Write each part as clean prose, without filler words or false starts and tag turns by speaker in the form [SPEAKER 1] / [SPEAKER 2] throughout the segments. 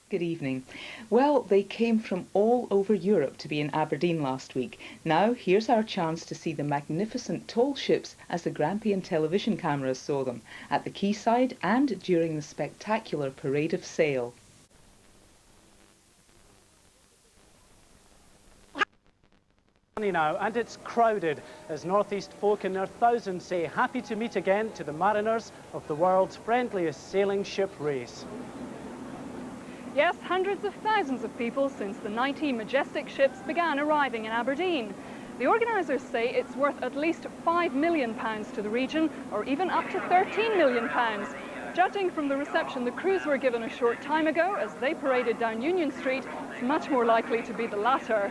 [SPEAKER 1] Good evening. Well, they came from all over Europe to be in Aberdeen last week. Now, here's our chance to see the magnificent tall ships as the Grampian television cameras saw them, at the quayside and during the spectacular parade of sail.
[SPEAKER 2] Now, and it's crowded as northeast folk in their thousands say happy to meet again to the mariners of the world's friendliest sailing ship race.
[SPEAKER 3] Yes, hundreds of thousands of people since the 90 majestic ships began arriving in Aberdeen. The organisers say it's worth at least £5 million to the region, or even up to £13 million. Judging from the reception the crews were given a short time ago as they paraded down Union Street, it's much more likely to be the latter.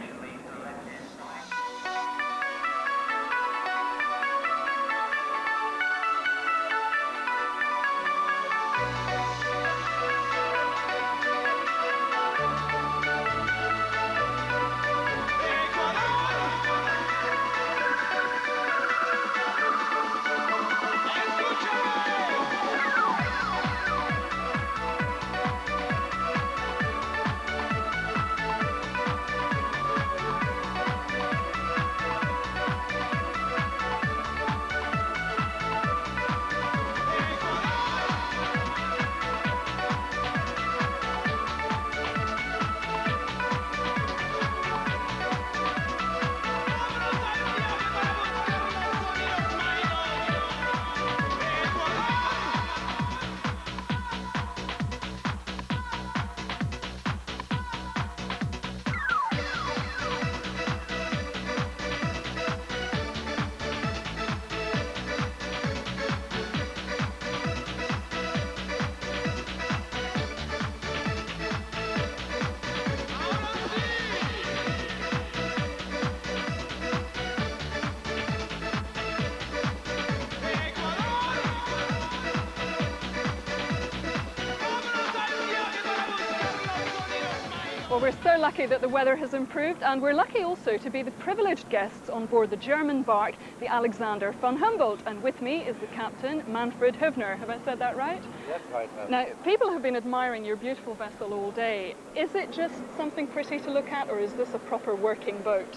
[SPEAKER 3] Well, we're so lucky that the weather has improved, and we're lucky also to be the privileged guests on board the German bark, the Alexander von Humboldt. And with me is the captain, Manfred Hübner. Have I said that right?
[SPEAKER 4] Yes, right.
[SPEAKER 3] Now, people have been admiring your beautiful vessel all day. Is it just something pretty to look at, or is this a proper working boat?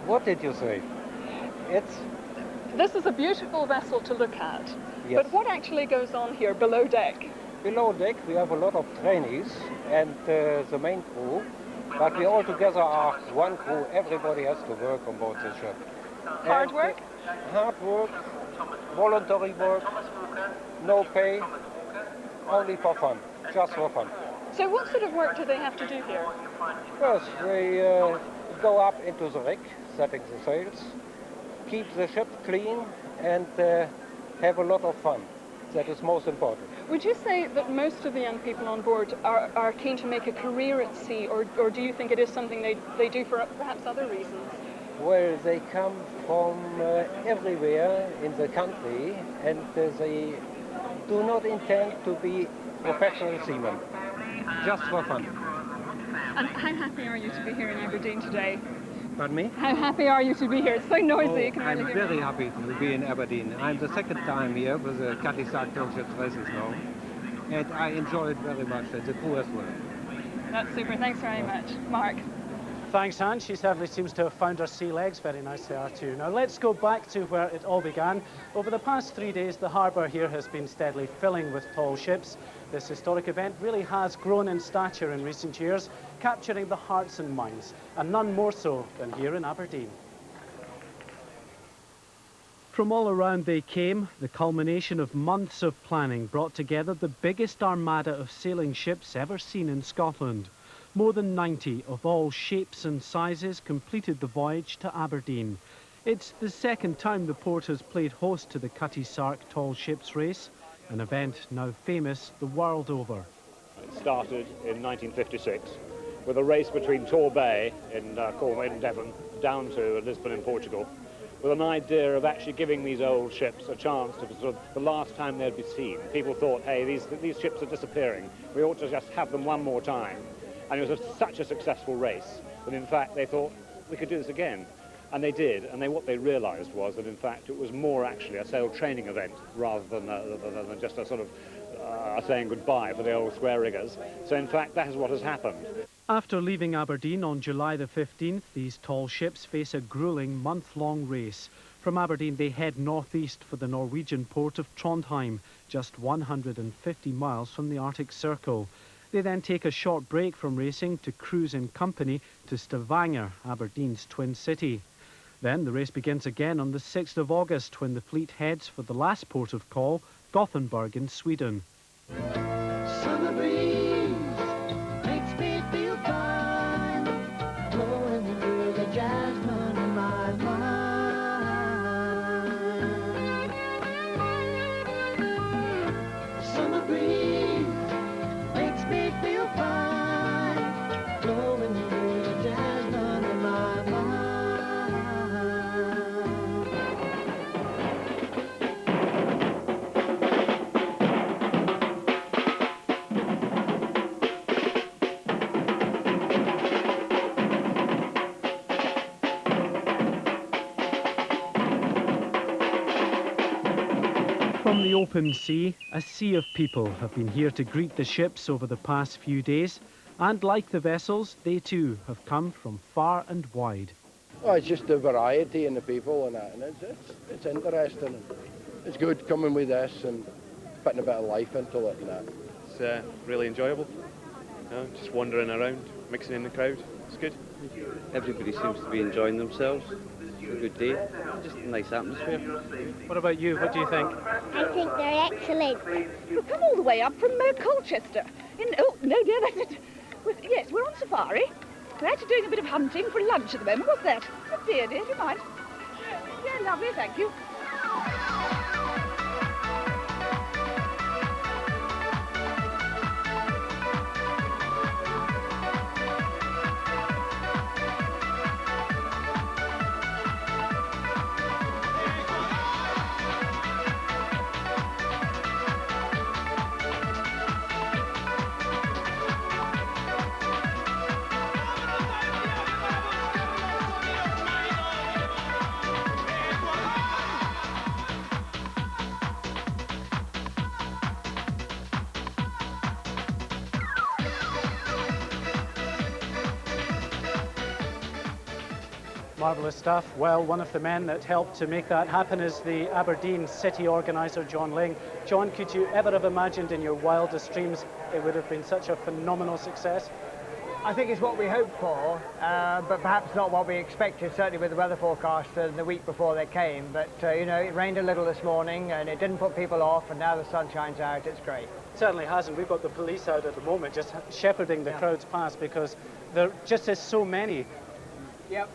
[SPEAKER 4] What did you say?
[SPEAKER 3] This is a beautiful vessel to look at.
[SPEAKER 4] Yes.
[SPEAKER 3] But what actually goes on here below deck?
[SPEAKER 4] Below deck we have a lot of trainees and the main crew, but we all together are one crew. Everybody has to work on board the ship.
[SPEAKER 3] Hard work?
[SPEAKER 4] Hard work, voluntary work, no pay, only for fun, just for fun.
[SPEAKER 3] So what sort of work do they have to do here?
[SPEAKER 4] First, we go up into the rig, setting the sails, keep the ship clean, and have a lot of fun. That is most important.
[SPEAKER 3] Would you say that most of the young people on board are keen to make a career at sea, or do you think it is something they do for perhaps other reasons?
[SPEAKER 4] Well, they come from everywhere in the country, and they do not intend to be professional seamen, just for fun.
[SPEAKER 3] And how happy are you to be here in Aberdeen today?
[SPEAKER 4] Pardon me?
[SPEAKER 3] How happy are you to be here? It's so noisy, you can hardly
[SPEAKER 4] I'm
[SPEAKER 3] hear me.
[SPEAKER 4] very happy to be in Aberdeen. I'm the second time here with the Cutty Sark tall ships races now, and I enjoy it very much, and the crew as well.
[SPEAKER 3] That's super, thanks very much. Mark?
[SPEAKER 2] Thanks, Anne. She certainly seems to have found her sea legs. Very nice they are too. Now let's go back to where it all began. Over the past 3 days, the harbour here has been steadily filling with tall ships. This historic event really has grown in stature in recent years, capturing the hearts and minds, and none more so than here in Aberdeen. From all around they came. The culmination of months of planning brought together the biggest armada of sailing ships ever seen in Scotland. More than 90 of all shapes and sizes completed the voyage to Aberdeen. It's the second time the port has played host to the Cutty Sark Tall Ships Race, an event now famous the world over.
[SPEAKER 5] It started in 1956 with a race between Torbay in Cornwall in Devon down to Lisbon in Portugal, with an idea of actually giving these old ships a chance to sort of the last time they'd be seen. People thought, hey, these ships are disappearing. We ought to just have them one more time. And it was such a successful race that in fact they thought we could do this again. And they did, and what they realised was that in fact it was more actually a sail training event rather than just a sort of are saying goodbye for the old square riggers. So in fact, that is what has happened.
[SPEAKER 2] After leaving Aberdeen on July the 15th, these tall ships face a gruelling month-long race. From Aberdeen, they head northeast for the Norwegian port of Trondheim, just 150 miles from the Arctic Circle. They then take a short break from racing to cruise in company to Stavanger, Aberdeen's twin city. Then the race begins again on the 6th of August when the fleet heads for the last port of call, Gothenburg in Sweden.
[SPEAKER 6] Summer breeze makes me feel fine, blowing through the jasmine in my mind. Summer breeze makes me feel fine, blowing through the jasmine in my mind.
[SPEAKER 2] From the open sea, a sea of people have been here to greet the ships over the past few days, and like the vessels, they too have come from far and wide.
[SPEAKER 7] Oh, it's just the variety in the people and that, and it's interesting. It's good coming with this and putting a bit of life into it and that.
[SPEAKER 8] It's really enjoyable. You know, just wandering around, mixing in the crowd. It's good.
[SPEAKER 9] Everybody seems to be enjoying themselves. It's a good day. Just a nice atmosphere.
[SPEAKER 2] What about you? What do you think?
[SPEAKER 10] I think they're excellent.
[SPEAKER 11] We've come all the way up from Colchester. Oh, no, dear, that's it. Yes, we're on safari. We're actually doing a bit of hunting for lunch at the moment. What's that? Oh, dear, do you mind? Yeah, lovely, thank you.
[SPEAKER 2] Marvellous stuff. Well, one of the men that helped to make that happen is the Aberdeen city organiser, John Ling. John, could you ever have imagined in your wildest dreams it would have been such a phenomenal success?
[SPEAKER 12] I think it's what we hoped for, but perhaps not what we expected, certainly with the weather forecast the week before they came. But, you know, it rained a little this morning and it didn't put people off, and now the sun shines out. It's great.
[SPEAKER 2] It certainly hasn't. We've got the police out at the moment just shepherding the crowds past because there just is so many.
[SPEAKER 12] Yep,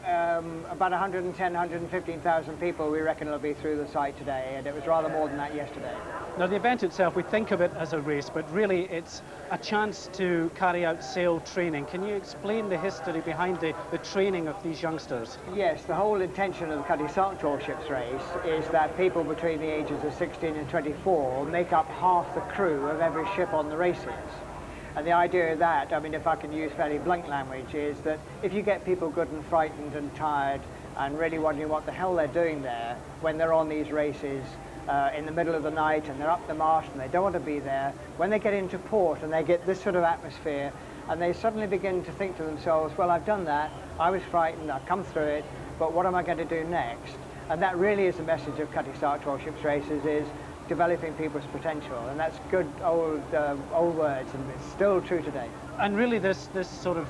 [SPEAKER 12] about 110,000, 115,000 people we reckon will be through the site today, and it was rather more than that yesterday.
[SPEAKER 2] Now the event itself, we think of it as a race, but really it's a chance to carry out sail training. Can you explain the history behind the training of these youngsters?
[SPEAKER 12] Yes, the whole intention of the Cutty Sark Tall Ships race is that people between the ages of 16 and 24 make up half the crew of every ship on the races. And the idea of that, I mean, if I can use fairly blunt language, is that if you get people good and frightened and tired and really wondering what the hell they're doing there when they're on these races in the middle of the night and they're up the mast and they don't want to be there, when they get into port and they get this sort of atmosphere and they suddenly begin to think to themselves, well, I've done that, I was frightened, I've come through it, but what am I going to do next? And that really is the message of Cutty Sark Tall Ships races, is developing people's potential, and that's good old words, and it's still true today.
[SPEAKER 2] And really this sort of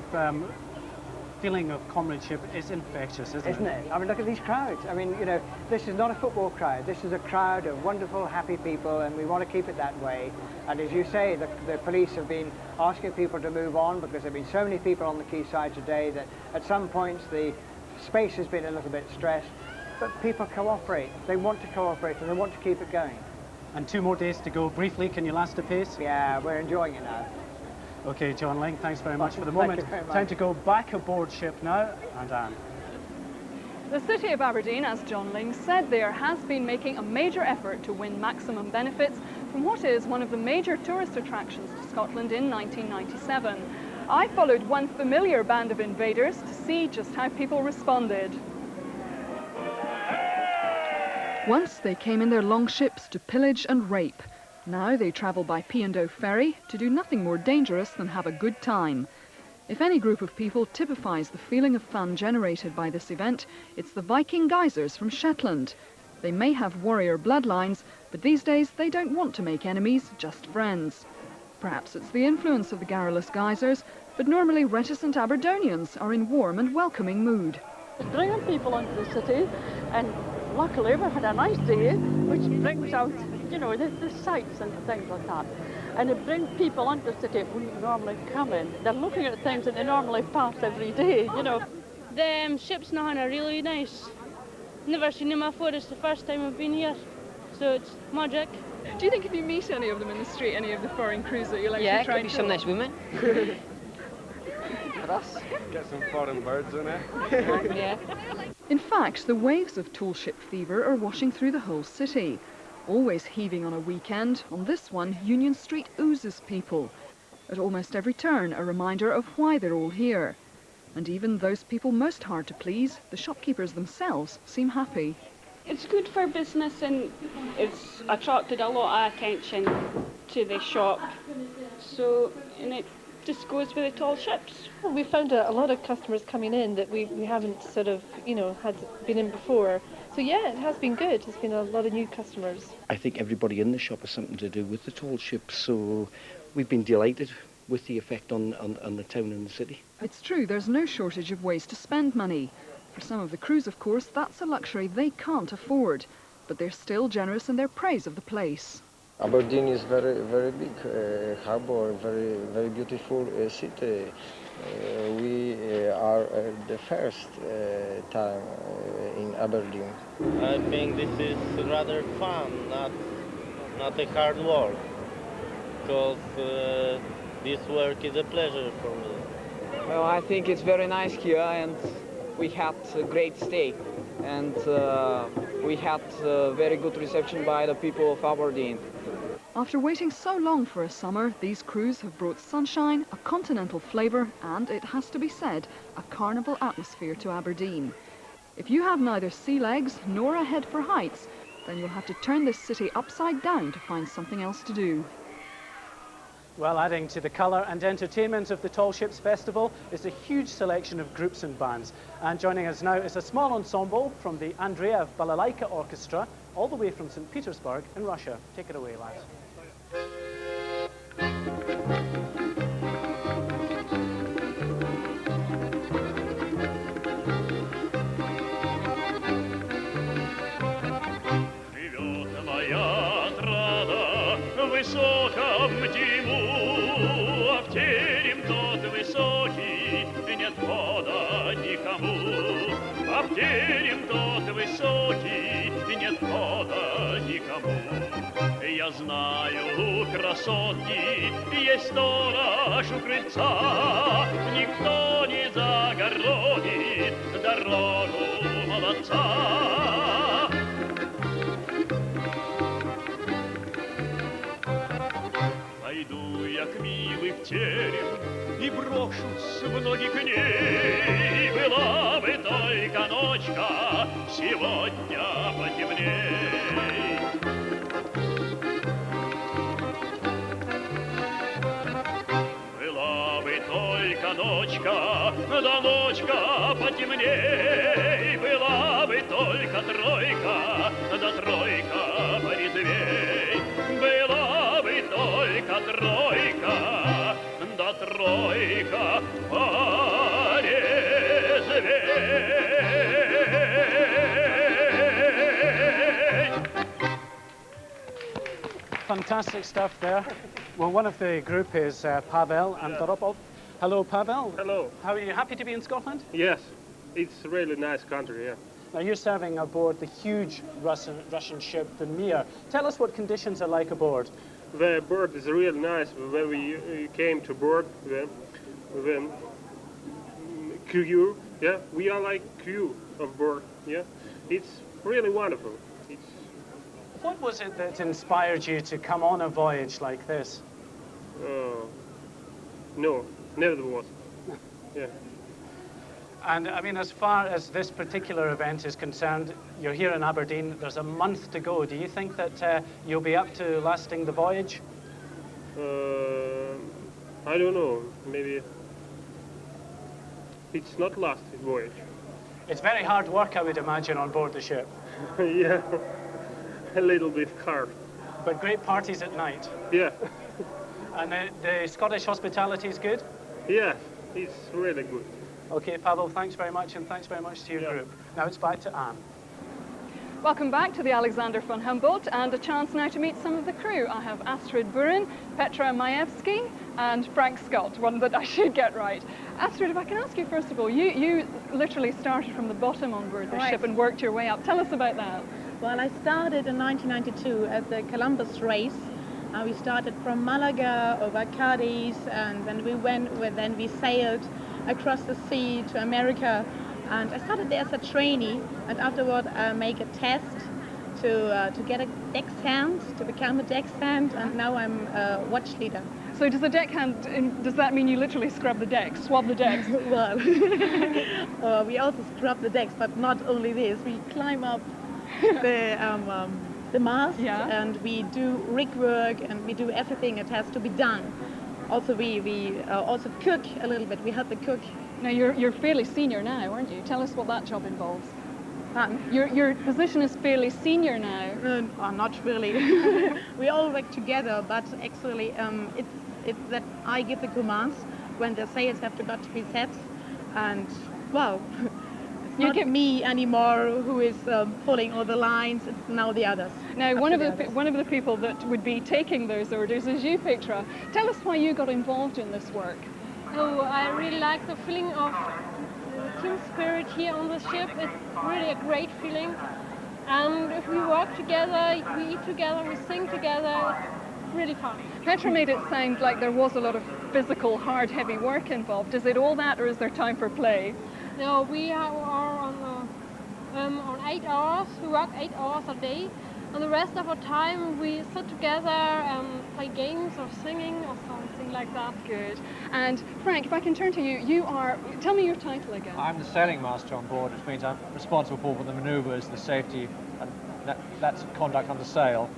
[SPEAKER 2] feeling of comradeship is infectious, isn't
[SPEAKER 12] it? I mean, look at these crowds. I mean, you know, this is not a football crowd. This is a crowd of wonderful, happy people, and we want to keep it that way. And as you say, the police have been asking people to move on because there have been so many people on the quayside today that at some points the space has been a little bit stressed, but people cooperate. They want to cooperate and they want to keep it going.
[SPEAKER 2] And 2 more days to go. Briefly, can you last a pace?
[SPEAKER 12] Yeah, we're enjoying it now.
[SPEAKER 2] OK, John Ling, thanks very much for the moment. Time to go back aboard ship now, and Anne.
[SPEAKER 3] The city of Aberdeen, as John Ling said there, has been making a major effort to win maximum benefits from what is one of the major tourist attractions to Scotland in 1997. I followed one familiar band of invaders to see just how people responded.
[SPEAKER 13] Once they came in their longships to pillage and rape.
[SPEAKER 3] Now they travel by P&O ferry to do nothing more dangerous than have a good time. If any group of people typifies the feeling of fun generated by this event, it's the Viking geysers from Shetland. They may have warrior bloodlines, but these days they don't want to make enemies, just friends. Perhaps it's the influence of the garrulous geysers, but normally reticent Aberdonians are in warm and welcoming mood.
[SPEAKER 13] It's bringing people into the city, and luckily we've had a nice day, which brings out, you know, the sights and things like that. And it brings people into the city that wouldn't normally come in. They're looking at things that they normally pass every day, you know.
[SPEAKER 14] The ships now are really nice. Never seen them before, it's the first time I've been here, so it's magic.
[SPEAKER 3] Do you think if you meet any of them in the street, any of the foreign crews that you like
[SPEAKER 15] to try?
[SPEAKER 3] Yeah,
[SPEAKER 15] could be some nice women.
[SPEAKER 8] Get some foreign birds in it.
[SPEAKER 15] Yeah.
[SPEAKER 3] In fact, the waves of tall ship fever are washing through the whole city. Always heaving on a weekend, on this one, Union Street oozes people. At almost every turn, a reminder of why they're all here. And even those people most hard to please, the shopkeepers themselves, seem happy.
[SPEAKER 16] It's good for business, and it's attracted a lot of attention to the shop. So, and it just goes with the tall ships.
[SPEAKER 17] Well, we found a lot of customers coming in that we haven't sort of, you know, had been in before. So yeah, it has been good. There's been a lot of new customers.
[SPEAKER 18] I think everybody in the shop has something to do with the tall ships, so we've been delighted with the effect on the town and the city.
[SPEAKER 3] It's true, there's no shortage of ways to spend money. For some of the crews, of course, that's a luxury they can't afford. But they're still generous in their praise of the place.
[SPEAKER 19] Aberdeen is very, very big harbour, very, very beautiful city. We are the first time in Aberdeen.
[SPEAKER 20] I think this is rather fun, not a hard work, because this work is a pleasure for me.
[SPEAKER 21] Well, I think it's very nice here, and we had a great stay, and we had a very good reception by the people of Aberdeen.
[SPEAKER 3] After waiting so long for a summer, these crews have brought sunshine, a continental flavour and, it has to be said, a carnival atmosphere to Aberdeen. If you have neither sea legs nor a head for heights, then you'll have to turn this city upside down to find something else to do.
[SPEAKER 2] Well, adding to the colour and entertainment of the Tall Ships Festival is a huge selection of groups and bands. And joining us now is a small ensemble from the Andreev Balalaika Orchestra, all the way from St. Petersburg in Russia. Take it away, lads.
[SPEAKER 22] Я знаю, красотки, есть сторож у крыльца, никто не загородит дорогу молодца. Пойду я к милой в терем и брошусь в ноги к ней. Была бы только ночка, сегодня потемней. Была бы только ночка, да ночка потемней. Была бы только тройка, да тройка порезвей. Была бы только тройка, да тройка порезвей.
[SPEAKER 2] Fantastic stuff there. Well, one of the group is Pavel Andoropov. Hello, Pavel.
[SPEAKER 23] Hello.
[SPEAKER 2] How are you? Happy to be in Scotland?
[SPEAKER 23] Yes, it's a really nice country, yeah.
[SPEAKER 2] Now, you're serving aboard the huge Russian ship, the Mir. Tell us what conditions are like aboard.
[SPEAKER 23] The board is really nice. When we came to board, the crew, yeah, we are like crew of board, yeah. It's really wonderful.
[SPEAKER 2] What was it that inspired you to come on a voyage like this?
[SPEAKER 23] No, never was. Yeah.
[SPEAKER 2] And I mean, as far as this particular event is concerned, you're here in Aberdeen, there's a month to go. Do you think that you'll be up to lasting the voyage?
[SPEAKER 23] I don't know, maybe it's not last voyage.
[SPEAKER 2] It's very hard work, I would imagine, on board the ship.
[SPEAKER 23] Yeah, a little bit hard.
[SPEAKER 2] But great parties at night.
[SPEAKER 23] Yeah.
[SPEAKER 2] And the Scottish hospitality is good?
[SPEAKER 23] Yeah, it's really good.
[SPEAKER 2] Okay, Pavel, thanks very much, and thanks very much to your group. Now it's back to Anne.
[SPEAKER 3] Welcome back to the Alexander von Humboldt, and a chance now to meet some of the crew. I have Astrid Burin, Petra Majewski, and Frank Scott, one that I should get right. Astrid, if I can ask you first of all, you literally started from the bottom on board the ship and worked your way up. Tell us about that.
[SPEAKER 1] Well, I started in 1992 at the Columbus race. We started from Malaga over Cadiz, and then we sailed across the sea to America. And I started there as a trainee, and afterward I make a test to get a deck's hand, to become a deck's hand, and now I'm a watch leader.
[SPEAKER 3] So does the deckhand, does that mean you literally scrub the decks, swab the decks?
[SPEAKER 1] Well, we also scrub the decks, but not only this. We climb up the mast, and we do rig work, and we do everything that has to be done. Also, we also cook a little bit. We help the cook.
[SPEAKER 3] Now, you're fairly senior now, aren't you? Tell us what that job involves. Your position is fairly senior now.
[SPEAKER 1] Not really. We all work together, but actually it's that I give the commands when the sails have got to be set, and well, it's not me anymore who is pulling all the lines. It's now the others.
[SPEAKER 3] Now, one of the people that would be taking those orders is you, Petra. Tell us why you got involved in this work.
[SPEAKER 4] Oh, I really like the feeling of team spirit here on the ship. It's really a great feeling. And if we work together, we eat together, we sing together, it's really fun.
[SPEAKER 3] Petra made it sound like there was a lot of physical, hard, heavy work involved. Is it all that, or is there time for play?
[SPEAKER 4] No, we are on 8 hours. We work 8 hours a day. And the rest of our time we sit together and play games or singing or something like that.
[SPEAKER 3] Good. And Frank, if I can turn to you, tell me your title again.
[SPEAKER 15] I'm the sailing master on board, which means I'm responsible for the manoeuvres, the safety, and that's conduct under sail.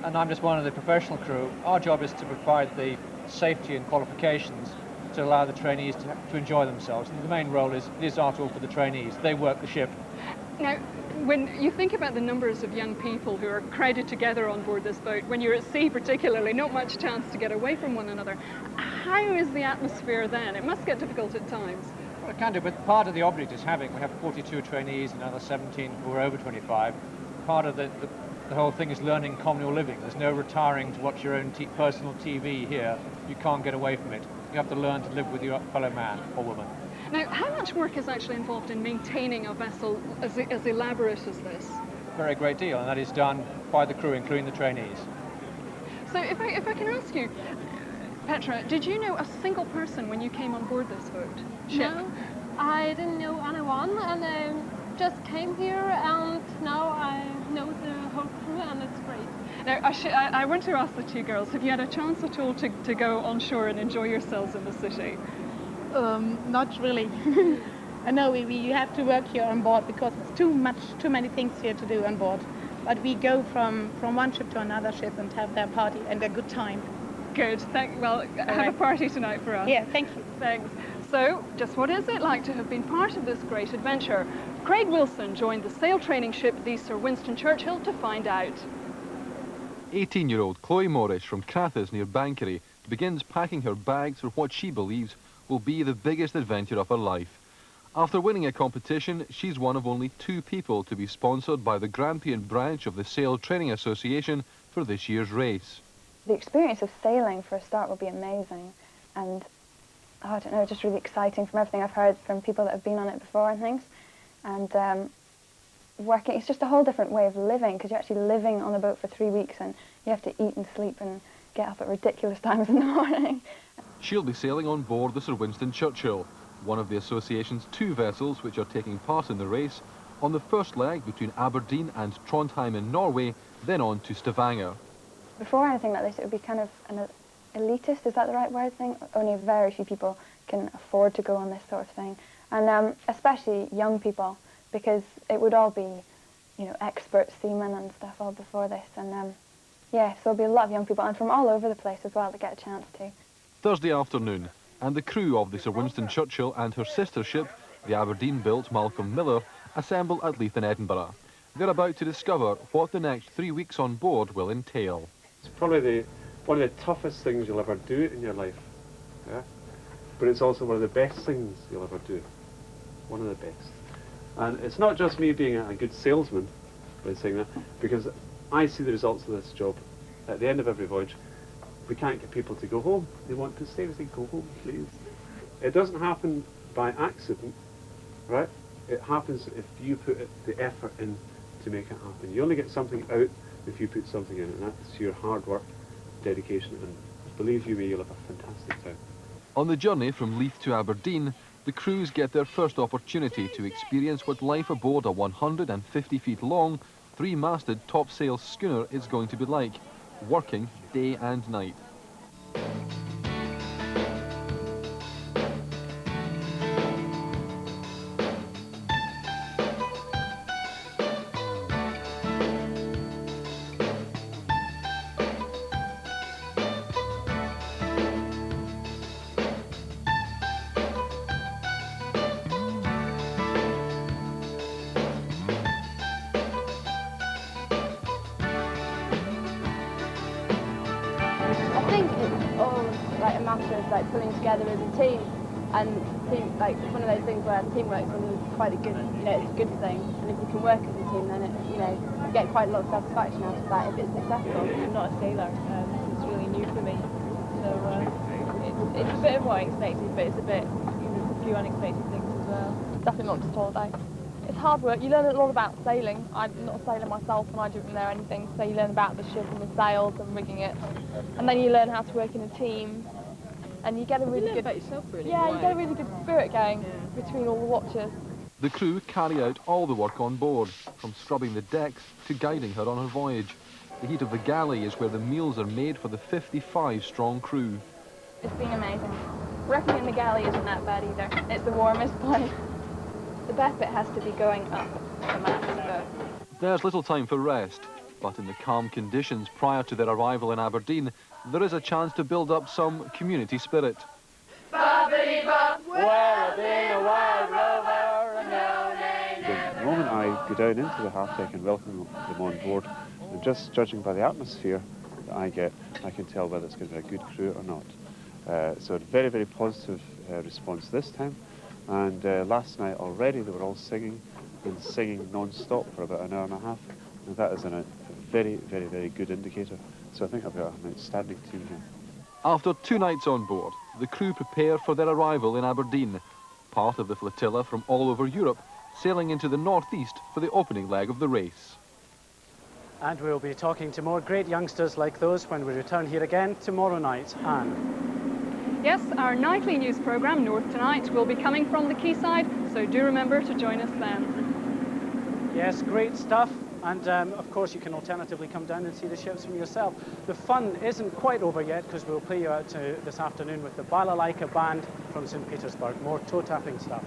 [SPEAKER 15] And I'm just one of the professional crew. Our job is to provide the safety and qualifications to allow the trainees to enjoy themselves. And the main role is our tool for the trainees. They work the ship.
[SPEAKER 3] Now, when you think about the numbers of young people who are crowded together on board this boat, when you're at sea particularly, not much chance to get away from one another, how is the atmosphere then? It must get difficult at times.
[SPEAKER 15] Well, it can do, but part of the object is having, we have 42 trainees and another 17 who are over 25. Part of the whole thing is learning communal living. There's no retiring to watch your own personal TV here. You can't get away from it. You have to learn to live with your fellow man or woman.
[SPEAKER 3] Now, how much work is actually involved in maintaining a vessel as elaborate as this?
[SPEAKER 15] A very great deal, and that is done by the crew, including the trainees.
[SPEAKER 3] So if I can ask you, Petra, did you know a single person when you came on board this ship?
[SPEAKER 4] No, I didn't know anyone, and I just came here, and now I know the whole crew, and it's great.
[SPEAKER 3] Now, I want to ask the two girls, have you had a chance at all to go on shore and enjoy yourselves in the city?
[SPEAKER 1] Not really. I know we have to work here on board because it's too many things here to do on board. But we go from one ship to another ship and have their party and a good time.
[SPEAKER 3] Good. Have a party tonight for us.
[SPEAKER 1] Yeah, thank you.
[SPEAKER 3] Thanks. So, just what is it like to have been part of this great adventure? Craig Wilson joined the sail training ship, the Sir Winston Churchill, to find out.
[SPEAKER 24] 18-year-old Chloe Morris from Crathes near Bankery begins packing her bags for what she believes will be the biggest adventure of her life. After winning a competition, she's one of only 2 people to be sponsored by the Grampian branch of the Sail Training Association for this year's race.
[SPEAKER 25] The experience of sailing for a start will be amazing, and I don't know, just really exciting from everything I've heard from people that have been on it before and things. And working, it's just a whole different way of living, because you're actually living on the boat for 3 weeks and you have to eat and sleep and get up at ridiculous times in the morning.
[SPEAKER 24] She'll be sailing on board the Sir Winston Churchill, one of the association's 2 vessels which are taking part in the race, on the first leg between Aberdeen and Trondheim in Norway, then on to Stavanger.
[SPEAKER 25] Before anything like this, it would be kind of an elitist, is that the right word thing? Only very few people can afford to go on this sort of thing. and especially young people, because it would all be, you know, expert seamen and stuff all before this, and yeah, so there'll be a lot of young people, and from all over the place as well, to get a chance to.
[SPEAKER 24] Thursday afternoon, and the crew of the Sir Winston Churchill and her sister ship, the Aberdeen-built Malcolm Miller, assemble at Leith in Edinburgh. They're about to discover what the next 3 weeks on board will entail.
[SPEAKER 8] It's probably one of the toughest things you'll ever do in your life, yeah? But it's also one of the best things you'll ever do. One of the best. And it's not just me being a good salesman by saying that, because I see the results of this job. At the end of every voyage, we can't get people to go home. They want to stay. We say, go home, please. It doesn't happen by accident, right? It happens if you put the effort in to make it happen. You only get something out if you put something in, and that's your hard work, dedication, and believe you me, you'll have a fantastic time.
[SPEAKER 24] On the journey from Leith to Aberdeen, the crews get their first opportunity to experience what life aboard a 150 feet long, 3-masted topsail schooner is going to be like, working day and night.
[SPEAKER 5] I think it's all like a matter of like pulling together as a team, and like it's one of those things where teamwork's quite a good, you know, it's a good thing, and if you can work as a team, then it, you know, you get quite a lot of satisfaction out of that if it's successful.
[SPEAKER 17] I'm not a sailor, it's really new for me, so it's a bit of what I expected, but it's a bit, you know, there's a few unexpected things as well.
[SPEAKER 6] Definitely not just holiday. It's hard work. You learn a lot about sailing. I'm not a sailor myself and I didn't know anything, so you learn about the ship and the sails and rigging it. And then you learn how to work in a team, and you get a really good...
[SPEAKER 17] about yourself, really.
[SPEAKER 6] Yeah, you get a really good spirit going between all the watchers.
[SPEAKER 24] The crew carry out all the work on board, from scrubbing the decks to guiding her on her voyage. The heat of the galley is where the meals are made for the 55-strong crew.
[SPEAKER 6] It's been amazing. Working in the galley isn't that bad either. It's the warmest place. The best bit has to be going up the mast.
[SPEAKER 24] There's little time for rest, but in the calm conditions prior to their arrival in Aberdeen, there is a chance to build up some community spirit.
[SPEAKER 8] The moment I go down into the half deck and welcome them on board, and just judging by the atmosphere that I get, I can tell whether it's going to be a good crew or not. So a very, very positive response this time. And last night already they were all singing and singing non-stop for about an hour and a half. And that is a very, very, very good indicator. So I think I've got an outstanding team here.
[SPEAKER 24] After 2 nights on board, the crew prepare for their arrival in Aberdeen, part of the flotilla from all over Europe, sailing into the northeast for the opening leg of the race.
[SPEAKER 2] And we'll be talking to more great youngsters like those when we return here again tomorrow night. Anne.
[SPEAKER 3] Yes, our nightly news programme, North Tonight, will be coming from the quayside, so do remember to join us then.
[SPEAKER 2] Yes, great stuff. And of course you can alternatively come down and see the ships from yourself. The fun isn't quite over yet, because we'll play you out this afternoon with the Balalaika Band from St. Petersburg. More toe-tapping stuff.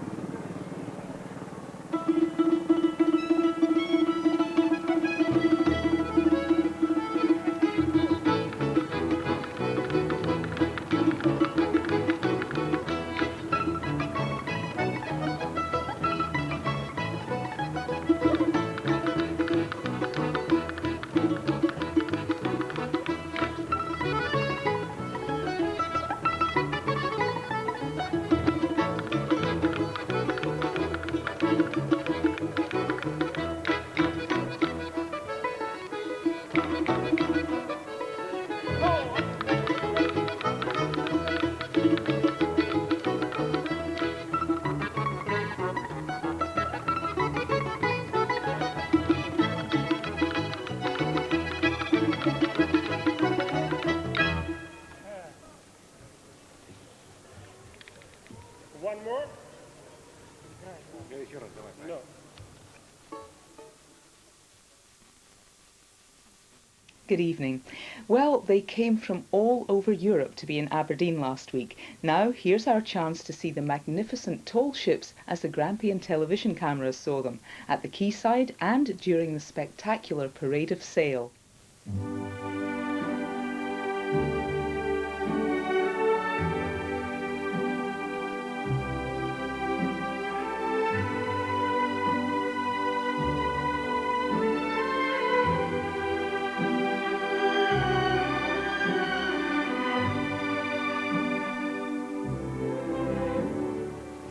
[SPEAKER 7] Good evening. Well, they came from all over Europe to be in Aberdeen last week. Now, here's our chance to see the magnificent tall ships as the Grampian television cameras saw them, at the quayside and during the spectacular parade of sail.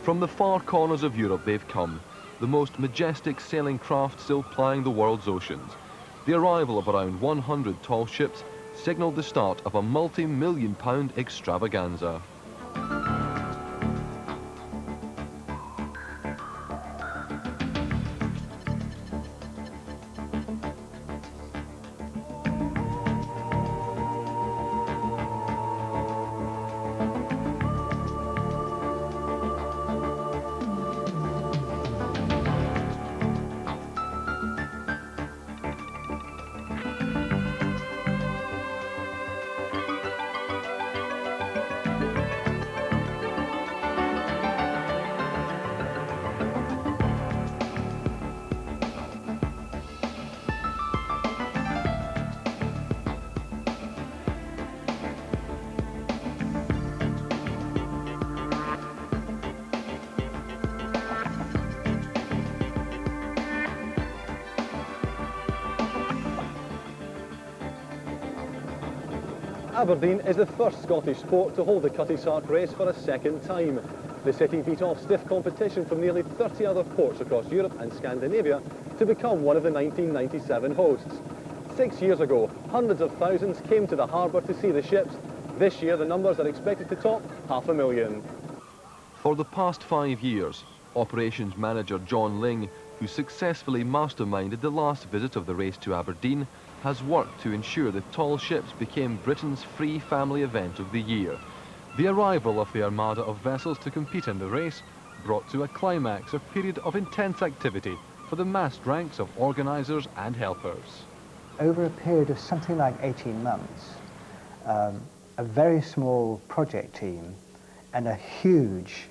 [SPEAKER 24] From the far corners of Europe they've come, the most majestic sailing craft still plying the world's oceans. The arrival of around 100 tall ships signalled the start of a multi-million-pound extravaganza.
[SPEAKER 2] Aberdeen is the first Scottish port to hold the Cutty Sark race for a second time. The city beat off stiff competition from nearly 30 other ports across Europe and Scandinavia to become one of the 1997 hosts. 6 years ago, hundreds of thousands came to the harbour to see the ships. This year, the numbers are expected to top 500,000.
[SPEAKER 24] For the past 5 years, operations manager John Ling, who successfully masterminded the last visit of the race to Aberdeen, has worked to ensure the tall ships became Britain's free family event of the year. The arrival of the armada of vessels to compete in the race brought to a climax a period of intense activity for the massed ranks of organisers and helpers.
[SPEAKER 9] Over a period of something like 18 months, a very small project team and a huge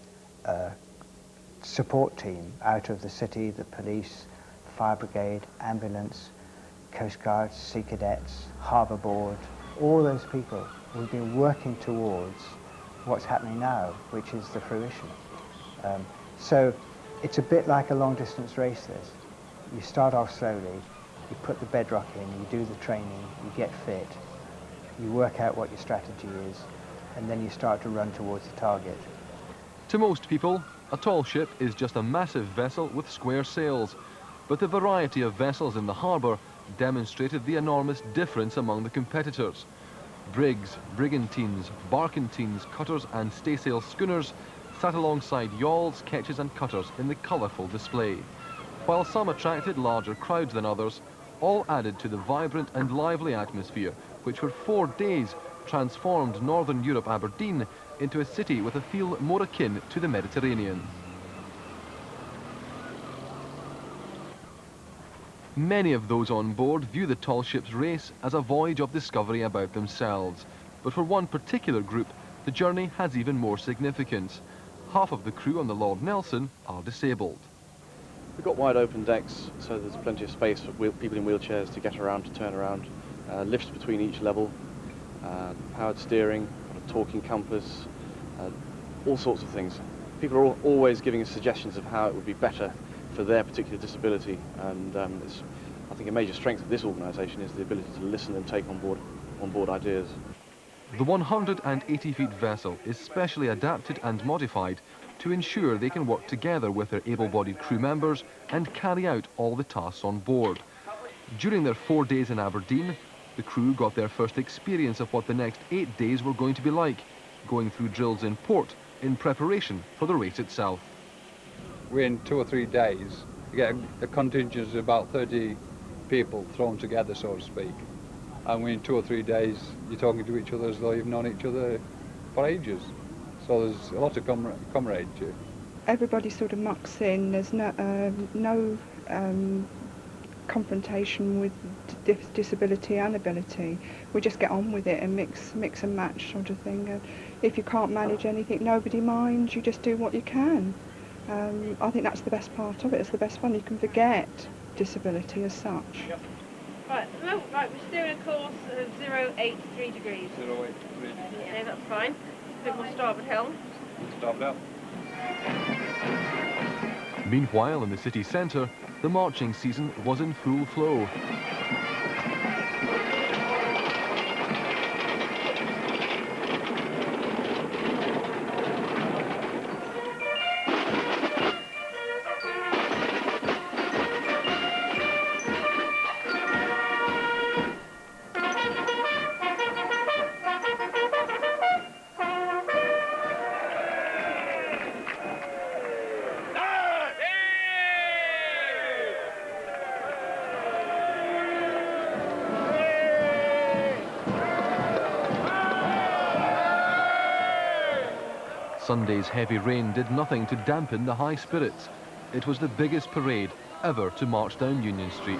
[SPEAKER 9] support team out of the city, the police, fire brigade, ambulance, Coast Guard, Sea Cadets, Harbour Board, all those people we've been working towards what's happening now, which is the fruition. So it's a bit like a long distance race, this. You start off slowly, you put the bedrock in, you do the training, you get fit, you work out what your strategy is, and then you start to run towards the target.
[SPEAKER 24] To most people, a tall ship is just a massive vessel with square sails, but the variety of vessels in the harbour demonstrated the enormous difference among the competitors. Brigs, brigantines, barkentines, cutters and staysail schooners sat alongside yawls, ketches and cutters in the colourful display. While some attracted larger crowds than others, all added to the vibrant and lively atmosphere which for 4 days transformed Northern Europe Aberdeen into a city with a feel more akin to the Mediterranean. Many of those on board view the tall ships race as a voyage of discovery about themselves. But for one particular group, the journey has even more significance. Half of the crew on the Lord Nelson are disabled.
[SPEAKER 10] We've got wide open decks, so there's plenty of space for people in wheelchairs to get around, to turn around. Lifts between each level, powered steering, a talking compass, all sorts of things. People are always giving us suggestions of how it would be better for their particular disability, and I think a major strength of this organisation is the ability to listen and take on board ideas.
[SPEAKER 24] The 180-feet vessel is specially adapted and modified to ensure they can work together with their able-bodied crew members and carry out all the tasks on board. During their 4 days in Aberdeen, the crew got their first experience of what the next 8 days were going to be like, going through drills in port in preparation for the race itself.
[SPEAKER 11] In 2 or 3 days, you get a contingent of about 30 people thrown together, so to speak. And in 2 or 3 days, you're talking to each other as though you've known each other for ages. So there's a lot of camaraderie.
[SPEAKER 12] Everybody sort of mucks in. There's no confrontation with disability and ability. We just get on with it and mix and match sort of thing. And if you can't manage anything, nobody minds. You just do what you can. I think that's the best part of it. It's the best fun. You can forget disability as such.
[SPEAKER 13] Right, well, right, we're steering a course of 083 degrees.
[SPEAKER 24] 083.
[SPEAKER 13] Yeah, that's fine. A bit more starboard helm.
[SPEAKER 24] Starboard helm. Meanwhile, in the city centre, the marching season was in full flow. Sunday's heavy rain did nothing to dampen the high spirits. It was the biggest parade ever to march down Union Street.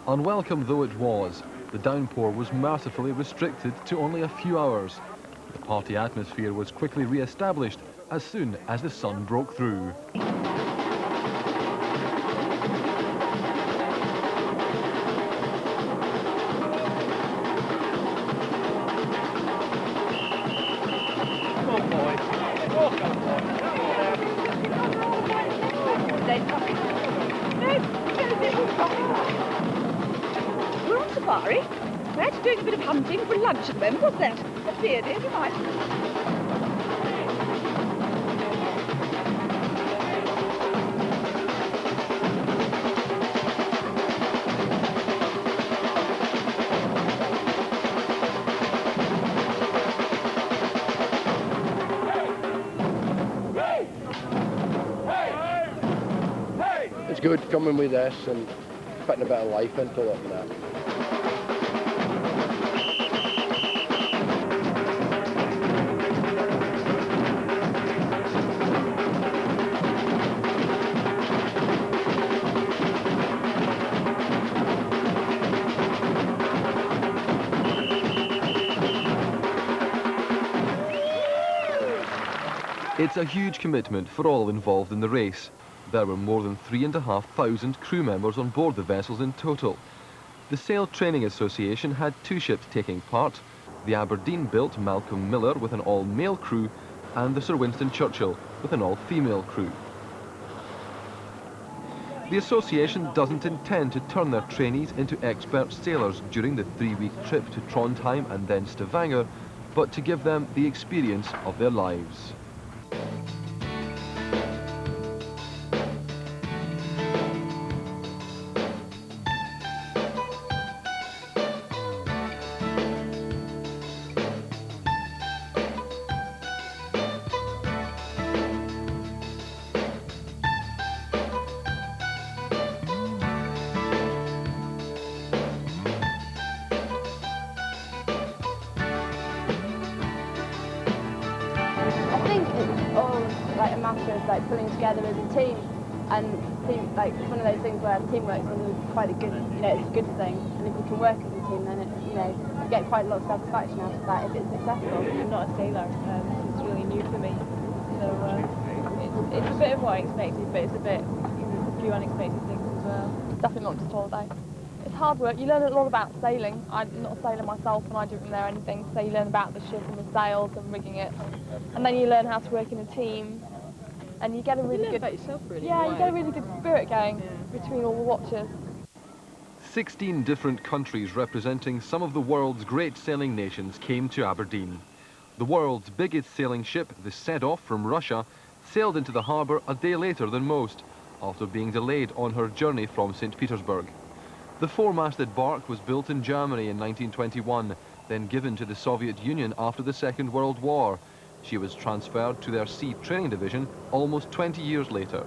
[SPEAKER 24] Unwelcome though it was, the downpour was mercifully restricted to only a few hours. The party atmosphere was quickly re-established as soon as the sun broke through.
[SPEAKER 14] We're on safari. We're actually doing a bit of hunting for lunch at the moment. What's that? A beer, dear, you might.
[SPEAKER 16] It's good coming with us and putting a bit of life into it and that.
[SPEAKER 24] It's a huge commitment for all involved in the race. There were more than 3,500 crew members on board the vessels in total. The Sail Training Association had 2 ships taking part, the Aberdeen-built Malcolm Miller with an all-male crew and the Sir Winston Churchill with an all-female crew. The association doesn't intend to turn their trainees into expert sailors during the 3-week trip to Trondheim and then Stavanger, but to give them the experience of their lives.
[SPEAKER 5] like pulling together as a team, and like it's one of those things where teamwork is quite a good, it's a good thing, and if you can work as a team, then you get quite a lot of satisfaction out of that if it's successful.
[SPEAKER 18] I'm not a sailor, this is really new for me, so it's a bit of what I expected, but it's a few unexpected things as well.
[SPEAKER 6] Definitely not just holiday. It's hard work. You learn a lot about sailing. I'm not a sailor myself and I didn't know anything, so you learn about the ship and the sails and rigging it. And then you learn how to work in a team, and you get a really good...
[SPEAKER 18] about yourself, really.
[SPEAKER 6] Yeah, you get a really good spirit going between all the watchers.
[SPEAKER 24] 16 different countries representing some of the world's great sailing nations came to Aberdeen. The world's biggest sailing ship, the Set-Off from Russia, sailed into the harbour a day later than most, after being delayed on her journey from St. Petersburg. The four-masted bark was built in Germany in 1921, then given to the Soviet Union after the Second World War. She was transferred to their Sea Training Division almost 20 years later.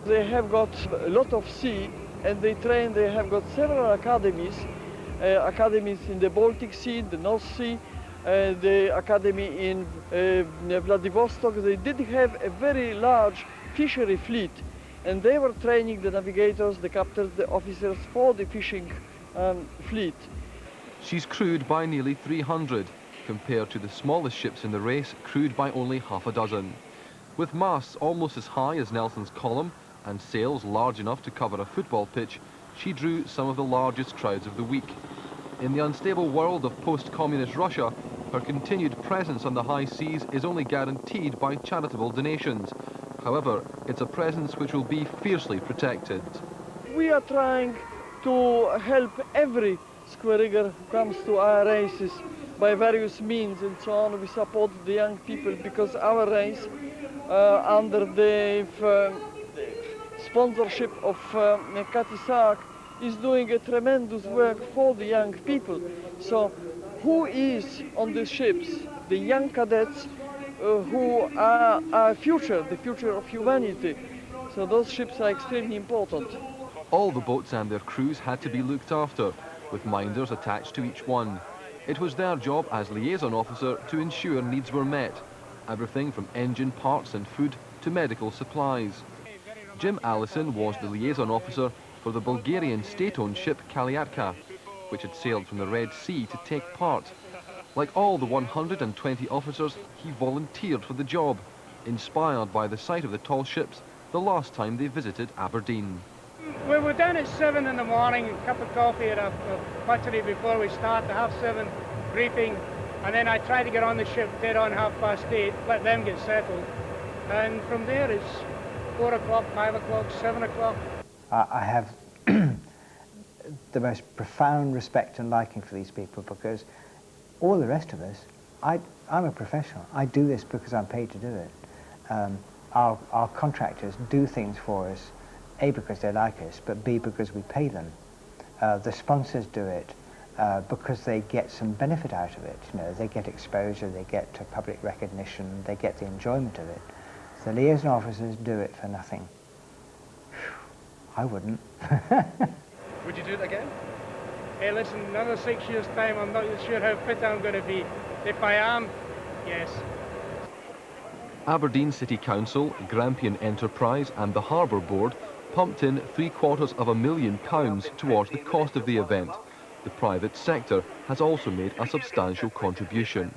[SPEAKER 19] They have got a lot of sea, and they have got several academies, academies in the Baltic Sea, the North Sea, the academy in Vladivostok. They did have a very large fishery fleet, and they were training the navigators, the captains, the officers for the fishing fleet.
[SPEAKER 24] She's crewed by nearly 300, compared to the smallest ships in the race, crewed by only half a dozen. With masts almost as high as Nelson's column and sails large enough to cover a football pitch, she drew some of the largest crowds of the week. In the unstable world of post-communist Russia, her continued presence on the high seas is only guaranteed by charitable donations. However, it's a presence which will be fiercely protected.
[SPEAKER 19] We are trying to help every square rigger who comes to our races by various means and so on. We support the young people because our race, under the sponsorship of Katisak, is doing a tremendous work for the young people. So who is on the ships? The young cadets who are our future, the future of humanity. So those ships are extremely important.
[SPEAKER 24] All the boats and their crews had to be looked after, with minders attached to each one. It was their job as liaison officer to ensure needs were met, everything from engine parts and food to medical supplies. Jim Allison was the liaison officer for the Bulgarian state-owned ship Kaliatka, which had sailed from the Red Sea to take part. Like all the 120 officers, he volunteered for the job, inspired by the sight of the tall ships the last time they visited Aberdeen.
[SPEAKER 23] We were down at 7 in the morning, a cup of coffee at a buttery before we start, the 7:30 briefing, and then I try to get on the ship dead on 8:30, let them get settled, and from there it's 4 o'clock, 5 o'clock, 7 o'clock.
[SPEAKER 9] I have the most profound respect and liking for these people, because all the rest of us, I'm a professional. I do this because I'm paid to do it. Our contractors do things for us, A, because they like us, but B, because we pay them. The sponsors do it because they get some benefit out of it. They get exposure, they get public recognition, they get the enjoyment of it. The liaison officers do it for nothing. I wouldn't.
[SPEAKER 23] Would you do it again? Hey, listen, another 6 years' time, I'm not sure how fit I'm going to be. If I am, yes.
[SPEAKER 24] Aberdeen City Council, Grampian Enterprise and the Harbour Board pumped in £750,000 towards the cost of the event. The private sector has also made a substantial contribution.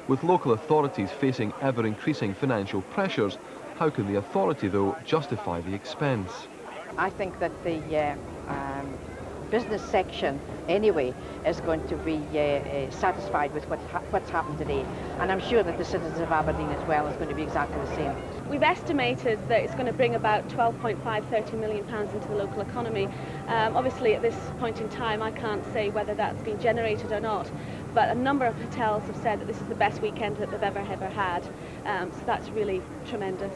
[SPEAKER 24] With local authorities facing ever-increasing financial pressures, how can the authority, though, justify the expense?
[SPEAKER 20] I think that the business section, anyway, is going to be satisfied with what's happened today. And I'm sure that the citizens of Aberdeen as well is going to be exactly the same.
[SPEAKER 21] We've estimated that it's going to bring about £30 million into the local economy. Obviously, at this point in time, I can't say whether that's been generated or not, but a number of hotels have said that this is the best weekend that they've ever had. So that's really tremendous.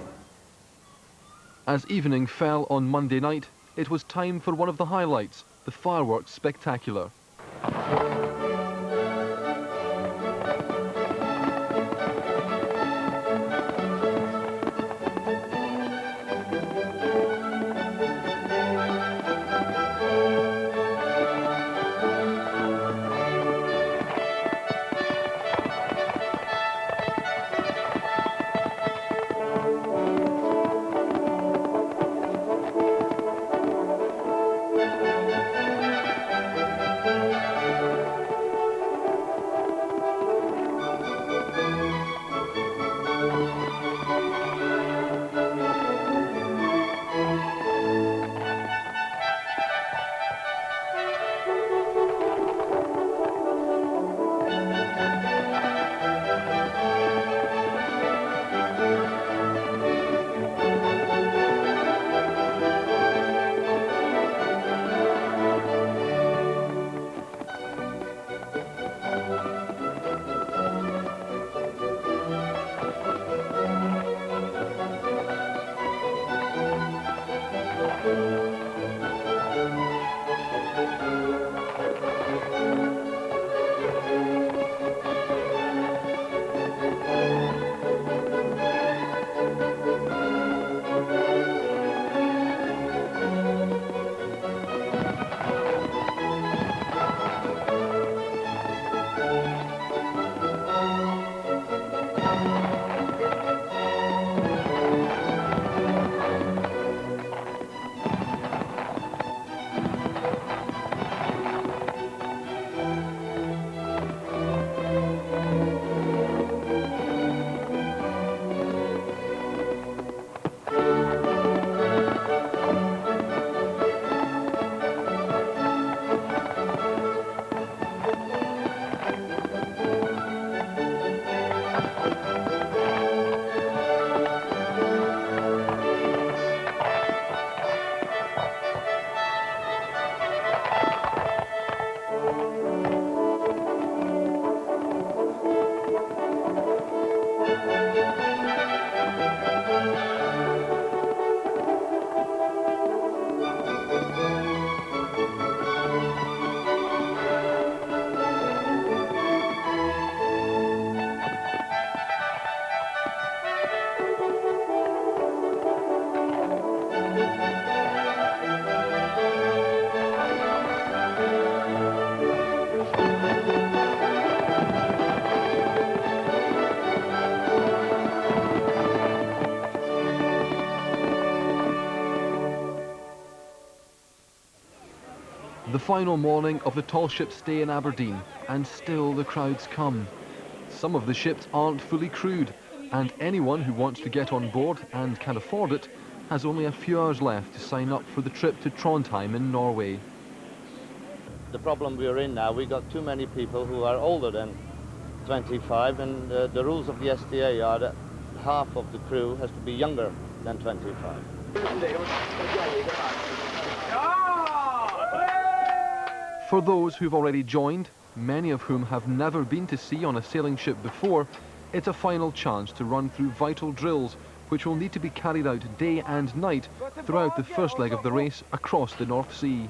[SPEAKER 24] As evening fell on Monday night, it was time for one of the highlights, the fireworks spectacular. The final morning of the tall ship's stay in Aberdeen, and still the crowds come. Some of the ships aren't fully crewed, and anyone who wants to get on board and can afford it has only a few hours left to sign up for the trip to Trondheim in Norway.
[SPEAKER 1] The problem we're in now, we got too many people who are older than 25, and the rules of the STA are that half of the crew has to be younger than 25.
[SPEAKER 24] For those who've already joined, many of whom have never been to sea on a sailing ship before, it's a final chance to run through vital drills which will need to be carried out day and night throughout the first leg of the race across the North Sea.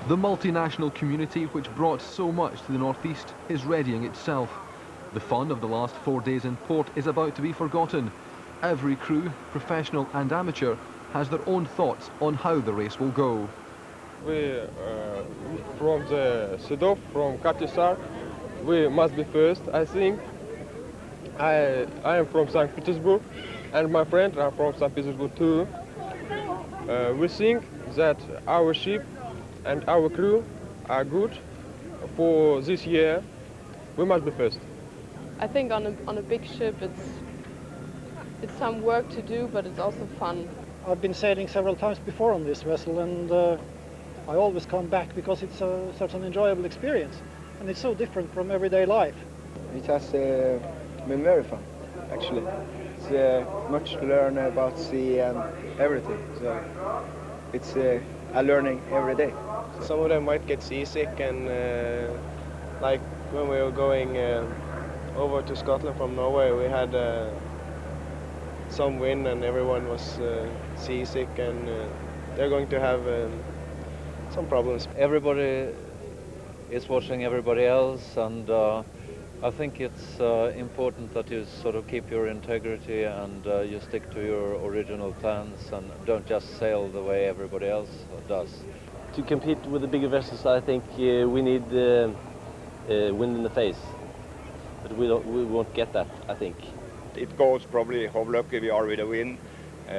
[SPEAKER 24] The multinational community which brought so much to the northeast is readying itself. The fun of the last 4 days in port is about to be forgotten. Every crew, professional and amateur, has their own thoughts on how the race will go.
[SPEAKER 4] We from the Sedov, from Katisar, we must be first, I think. I am from St. Petersburg, and my friends are from St. Petersburg too. We think that our ship and our crew are good for this year. We must be first.
[SPEAKER 6] I think on a big ship it's some work to do, but it's also fun.
[SPEAKER 15] I've been sailing several times before on this vessel, and I always come back because it's such an enjoyable experience, and it's so different from everyday life.
[SPEAKER 22] It has been very fun, actually. It's much to learn about sea and everything, so it's a learning every day.
[SPEAKER 25] Some of them might get seasick, and like when we were going over to Scotland from Norway, we had some wind and everyone was seasick, and they're going to have some problems.
[SPEAKER 26] Everybody is watching everybody else, and I think it's important that you sort of keep your integrity and you stick to your original plans and don't just sail the way everybody else does.
[SPEAKER 27] To compete with the bigger vessels, I think we need wind in the face, but we won't get that, I think.
[SPEAKER 28] It goes probably how lucky we are with the wind,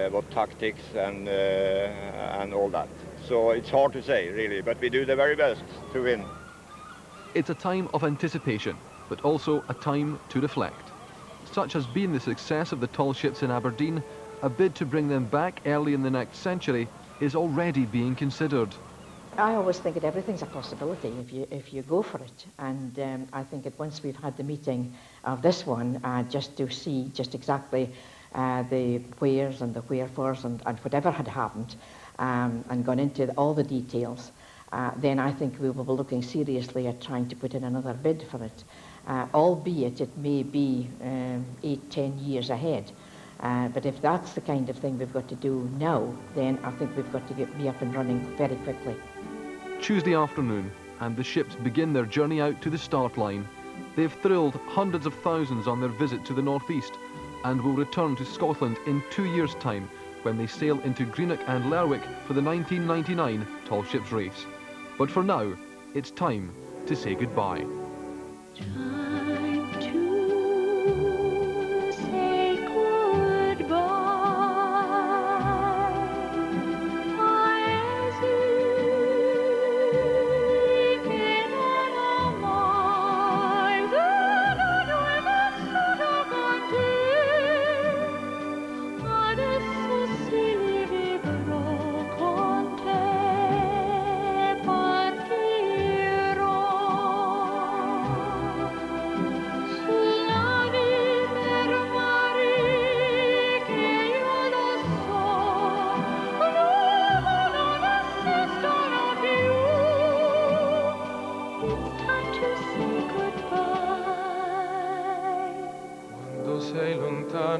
[SPEAKER 28] what tactics and all that. So it's hard to say, really, but we do the very best to win.
[SPEAKER 24] It's a time of anticipation, but also a time to reflect. Such has been the success of the tall ships in Aberdeen, a bid to bring them back early in the next century is already being considered.
[SPEAKER 20] I always think that everything's a possibility if you go for it, and I think that once we've had the meeting of this one, just to see just exactly the wheres and the wherefores and whatever had happened, and gone into all the details, then I think we will be looking seriously at trying to put in another bid for it, albeit it may be 8-10 years ahead. But if that's the kind of thing we've got to do now, then I think we've got to be up and running very quickly.
[SPEAKER 24] Tuesday afternoon, and the ships begin their journey out to the start line. They've thrilled hundreds of thousands on their visit to the northeast, and will return to Scotland in 2 years' time when they sail into Greenock and Lerwick for the 1999 Tall Ships race. But for now, it's time to say goodbye.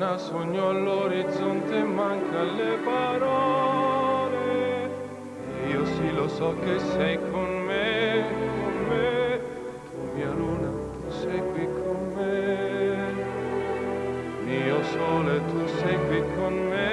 [SPEAKER 2] lontana, sogno all'orizzonte, manca le parole. E io sì lo so che sei con me, tu mia luna, tu sei qui con me. Mio sole, tu sei qui con me.